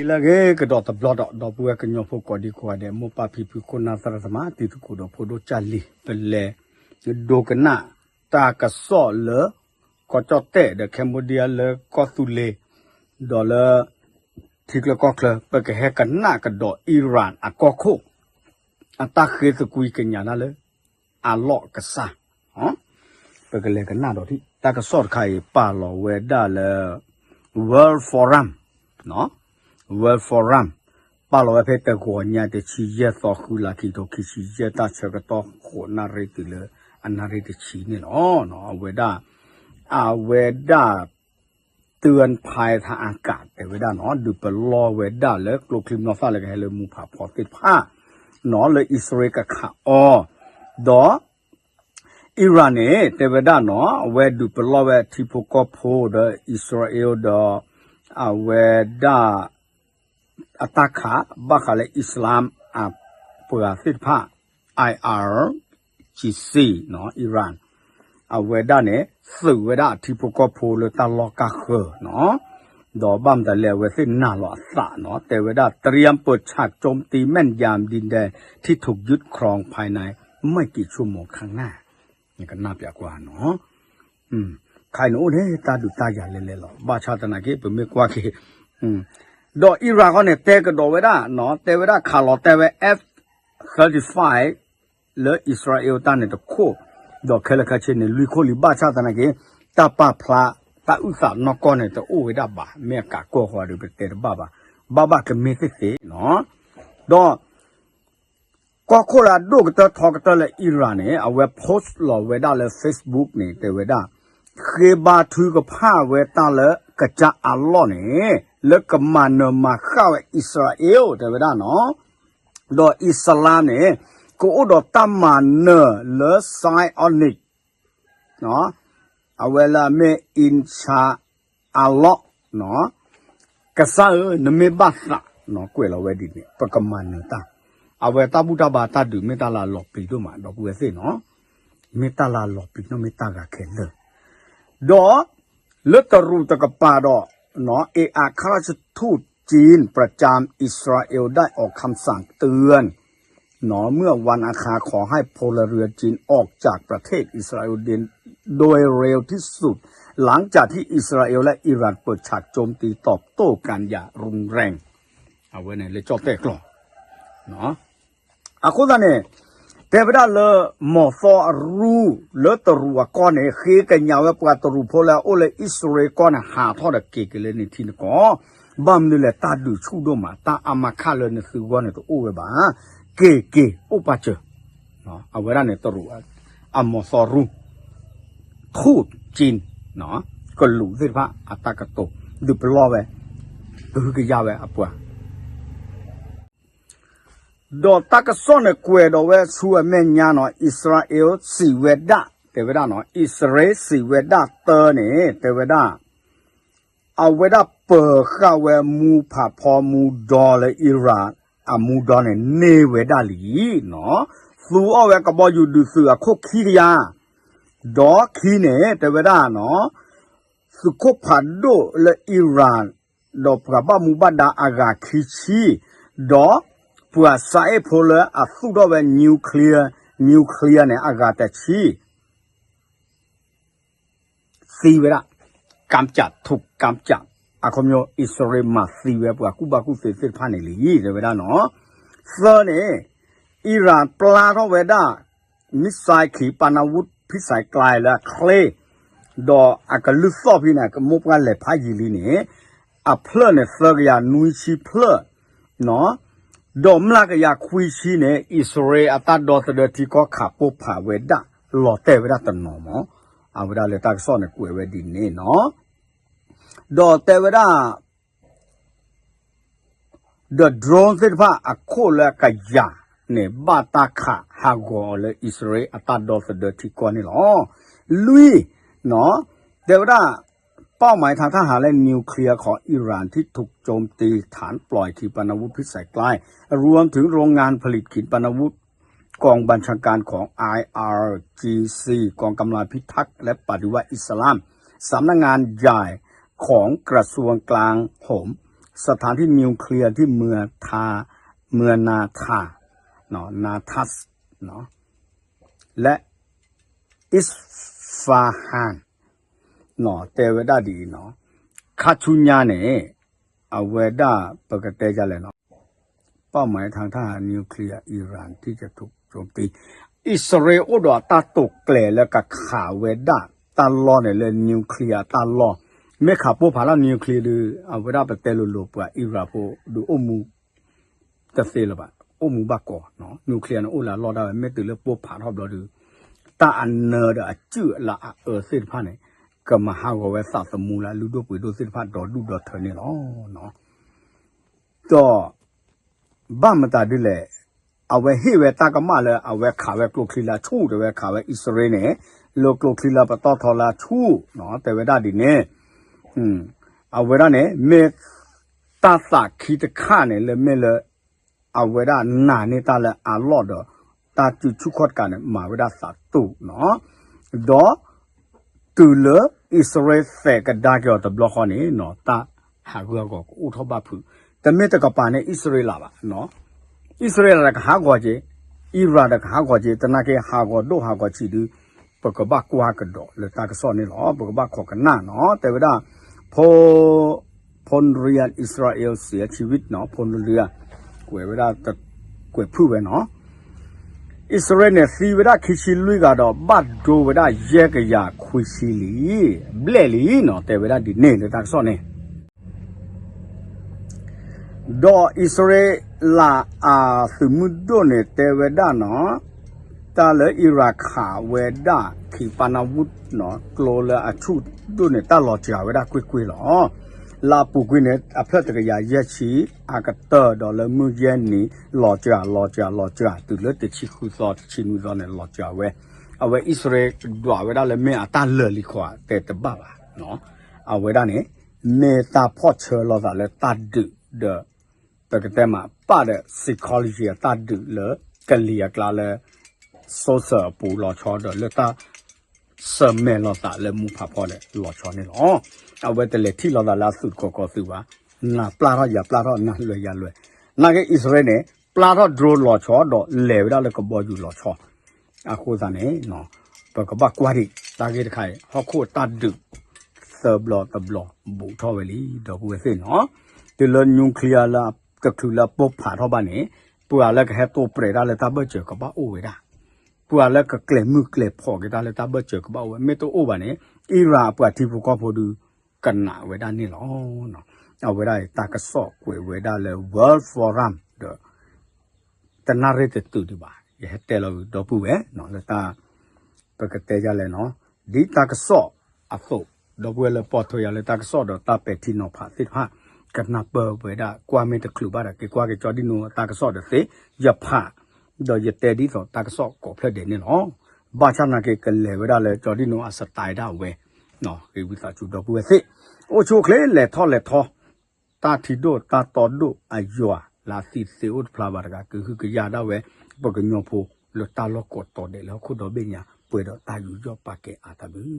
Ilage ke dot blood dot bue ke nyopo ko di ko de mo pa pi ko na sara sama ti ko do photo chali pele do ke na ta ka so le ko chote de Cambodia le ko tu le do le ti ko kle pe ke he ka na ka do Iran a ko ko a ta khe su kui ke nya na le a lo ka sa ha pe ke le ka na do ti ta ka so khai pa lo we da le World Forum no World Forum 巴罗佩德国人的企业做出来去都去企业大这个到河那里的了，那里的企业哦，那为了เตือนภัยทางอากาศแต่เวลาเนาะดูเป็นรอเวลาแล้วกลุ่มคลิมนอฟ้าเลยให้เลยมูผาพอติดผ้าเนาะเลยอิสราเอลกับข่าดออิหร่านเนี่ยแต่เวลาเนาะเวดูเป็นรอเวที่พวกก็พูดอิสราเอลดอเวลาอัตคาบัคเลยอิสลามเปิดสิทธิภา IRGC เนาะอิหร่านเวลาเนี่ยสื่อเวลาที่พวกก็พูดเลยตลอดก็คือเนาะดอกบัมแต่แล้วเวสิน่าหล่อสะเนาะแต่เวลาเตรียมเปิดฉากโจมตีแม่นยำดินแดนที่ถูกยึดครองภายในไม่กี่ชั่วโมงข้างหน้านี่ก็น่าเปียกว่าเนาะใครโน้เนี่ยตาดูตาอย่าเล่นหรอกบ้าชาตินาเก็เป็นไม่กว่ากี่ดอกอิรักเนี่ยแต่ก็ดอกเวลาเนาะแต่เวลาข่าวแต่เว F-35 หรืออิสราเอลตั้งเนี่ยตะโคดอกเคลคาเชนเนี่ยลุยโคลิบ้าชาตินาเก็ตาปาพลาตาอุตสาหนกอนเนี่ยตะโอเวดาบ่าเมียกะกัวหัวดูเป็นเตะบ้าก็ไม่สิเนาะดอกก็โคลาดูก็จะทอกตะเลยอิหร่านเนี่ยเอาไว้โพสต์หล่อเวดาเลย Facebook เนี่ยแต่เวดาเคบาถือกับผ้าเวตาเลยกระจาอัลลอฮ์เนี่ยแล้วก็มาเนมาเข้าอิสราเอลแต่เวลาเนาะดออิสลามเนี่ยก็อุดตามาเนเลไซออนิกเนาะเอาเวลาเมอินชาอัลลอฮ์เนาะกษาเนเมบัสละเนาะกวยเราเวดิเนี่ยประกมาเนตาเอาเวตาบุตาบาตาดูเมตาลาหลอกปีด้วยมาดอกเวสิเนาะเมตาลาหลอกปีเนาะเมตากะเข็นเลยดอเลตรูตะกปาดอเนาะอัครราชทูตจีนประจำอิสราเอลได้ออกคำสั่งเตือนเนาะเมื่อวันอังคารขอให้พลเรือนจีนออกจากประเทศอิสราเอลโดยเร็วที่สุดหลังจากที่อิสราเอลและอิหร่านเปิดฉากโจมตีตอบโต้กันอย่างรุนแรงเอาไว้ในเลยจอแตกหรอเนาะคุณท่านเนี่ยแต่เวลาเลยหมอฟอรู้เลตรูก้อนเนี่ยเคกันยาวปกติรู้พอแล้วโอเลยอิสราเอลก้อนหาทอดเกกเลยในที่นี้ก็บัมนี่แหละตาดูชูดมาตาอามาคาเลยเนี่ยคือก้อนเนี่ยตัวโอ้ยบ้าเกโอปาเจเนาะเอาเวลาเนี่ยตรูหมอฟอรู้ทูตจีนเนาะก็รู้สิว่าอัตากโตดูปลอเวดูคือยาวเวอปัวดอตากะซ้อนเนี่ยกวยดอเวชัวแม่ญาเนาะอิสราเอลสิเวดาแต่เวดาเนาะอิสราเอลสิเวดาเตอเนี่ยแต่เวดาเอาเวดาเปิดข้าวเวมูผาพอมูดอเลยอิหร่านมูดอเนี่ยเนเวดาลีเนาะสูเอาเวกะบออยู่ดูเสือโคขี้กะยาดอขี้เนี่ยแต่เวดาเนาะสุโคผัดโดเลยอิหร่านดอกกะบะมูบาดาอากาขี้ชีดอปัวสายพลสู้ด้วยเวนิวเคลียร์เนี่ยอากาศแต่ชี้ซีเวละกำจัดถูกกำจัดคมโยอิสราเอลมาซีเวปัวกูบากูเสียพันในลีเวลาเนาะเซเนี่ยอิหร่านปลาเขาเวด้ามิสไซล์ขีปนาวุธพิสัยไกลและเคลดออากาลุซอพี่เนี่ยก็มุกกันเลยพายีลีเนี่ยเพลเนี่ยเซกยานุยชีเพลเนาะดอมลากยาคุยชีเนี่ยอิสราเอลอัตดอสเดที่ก็ขับปุ๊บผ่าเวด้าหล่อแต่เวด้าตันหนอมเอาเวด้าเลยตากซ้อนเนี่ยกุยเวดินเนี่ยเนาะดอแต่เวด้าเดอะโดรนสิฟ้าอโคละกยาเนี่ยบาตาขาฮากอเลยอิสราเอลอัตดอสเดที่ก็นี่หรอลุยเนาะแต่เวด้าเป้าหมายทางทหารและนิวเคลียร์ของอิหร่านที่ถูกโจมตีฐานปล่อยขีปนาวุธพิสัยไกลรวมถึงโรงงานผลิตขีปนาวุธกองบัญชาการของ IRGC กองกำลังพิทักษ์และปฏิวัติอิสลามสำนักงานใหญ่ของกระทรวงกลาโหม สถานที่นิวเคลียร์ที่เมืองนาธาเนาะนาทัสเนาะและอิสฟาฮานเนาะเตเวดาดีเนาะคาชุญญาเนี่ยอเวดาปกติจะเลยเนาะเป้าหมายทางทหารนิวเคลียร์อิหร่านที่จะถูกโจมตีอิสราเอลดอตาตกแกลแล้วก็ข่าวเวดาตาลอเนี่ยเลยนิวเคลียร์ตาลอไม่ขับพวกพารานิวเคลียร์ดูเอาเวดาไปเตลุโลปะอิหร่านพวกดูอมูจะเซลบะอมูบากอเนาะนิวเคลียร์นะโอลาลอดาไม่ตื่นเลยพวกพาทอบเราดูตาอันเนอร์อะจื้อละเส้นผ้าเนี่ยก็มาหาว่าเวสาสมูละลูดปุยดูเส้นผ้าดอดูดอเธอเนี่ยเนาะก็บ้ามันตาดิเลยเอาไว้ให้เวตากมาเลยเอาไว้ขาไว้กลุกคลีลาชูแต่ไว้ขาไว้อิสราเอลเนี่ยโลกลุกคลีลาปะตอทอลาชูเนาะแต่เวดาดิเนี่ยเอาเวดาเนี่ยเมตาสักขีดข้าเนี่ยเลยเมเลยเอาเวดาหนาเนี่ยตาเลยอาลอดตาจุชุขดกันเนี่ยมาเวดาสัตตุเนาะดอตูเลอิสราเอลเสกดาเกี่ยวกับบล็อกนี่เนาะตาหาเรื่องก็อุทบาพูแต่เมื่อตะกับปานเนี่ยอิสราเอลล่ะเนาะอิสราเอลก็หากว่าเจอิหร่านก็หากว่าเจแต่นั่นก็หากว่าดูหากว่าชีดูปกบักกว่ากันดอกเลยตาก็สอนนี่หรอปกบักขอกันหน้าเนาะแต่เวลาพลเรืออิสราเอลเสียชีวิตเนาะพลเรือกวยเวลาตะกวยพูดไว้เนาะอิสราเอลเนี่ยสีเวลาคิชิลุยก็ดอกบัดโดเวลาแยกยาคุยชิลีเบลลีเนาะแต่เวลาดิเนี่ยเลยตาก็สอนนี่ดออิสราเอลสมุดโดเนี่ยเตเวดาเนาะตาเลอิรักขาเวดาขีปานาวุธเนาะกลัวเลยชุดโดเนี่ยตาหลอดจ่าเวดาคุยหรอลาปุกุเนี่ยอภิตรกยาเยชีอากาเตอร์ดอเลยมือเย็นนี่หลอดจ่าตุเลติชิคุซอชินุซอเนี่ยหลอดจ่าเวเอาไว้อิสราเอลดวเวดาเลยไม่ตาเลลิขวาแต่ตบ้าเนาะเอาเวดาเนี่ยเมตาพ่อเชอร์ลอดเลยตาดึเดแต่ก็แต่มาป้าเด psychology ตาดึเลยกะเลียกลาเลยโซเซอร์ปูหลอชอเดเลยตาเสมเมลอตาเลยมูพาพอเลยหลอชอนี่หรอเอาไว้แต่เลยที่เราลาสุดก็สือว่าน่าปลาทอดอย่าปลาทอดน่าเลยอย่าเลยนั่นก็อิสราเอลเนี่ยปลาทอดโดรหลอชอดอกเหลวได้เลยก็บอยู่หลอชออาคูซาเนี่ยเนาะปกบักกว่าดิตาเกตไข่ฮอกโคตาดึเซอร์บลอตบลอบุทอเวลีดอกเวเซเนาะที่เรื่องนิวเคลียร์ละก็คือละปุ๊บผ่าทอบ้านนี้ปัวแล้วก็ให้ตัวเปรตอะไรตาเบอเจอกับบ้าโอ้ยได้ปัวแล้วก็เกล็ดมือเกล็ดพอกันได้เลยตาเบอเจอกับบ้าโอ้ยไม่ตัวโอ้บ้านนี้อิราปัวที่พวกก็พอดูกันหนาไว้ด้านนี้หรอเนาะเอาไว้ได้ตากระสอบไว้ได้เลย World Forum เด้อแต่น่าเรียกตื่นดีบ่าอย่าให้แต่เราดอกผู้เว้เนาะแล้วตาปกติจะเลยเนาะดีตากระสอบอ่ะโซ่ดอกผู้เลยปอดถอยเลยตากระสอบดอกตาเป็ดที่นอผ่าติดผ้ากันนับเบอร์ไว้ได้กว่าไม่ตะคลุบ้าได้กว่าจะจอดิโนตากระสอบเด็ดเสียอย่าผ่าโดยอย่าเตะดีต่อตากระสอบก่อเพื่อเด่นเนี่ยเนาะบ้าชาตินักเกลเลยไว้ได้เลยจอดิโนอาสตายได้เว้เนาะคือวิสาจุดดอกบัวสิโอชูเคลเลยทอตาทิโดตาตอดอายุลาสิเซอุดพลาบารกาคือยาได้เว้ปกญโยโพลตาลกดต่อเดแล้วคุณดอกเบี้ยป่วยดอกตาอยู่ยอปากเกอาตาบือ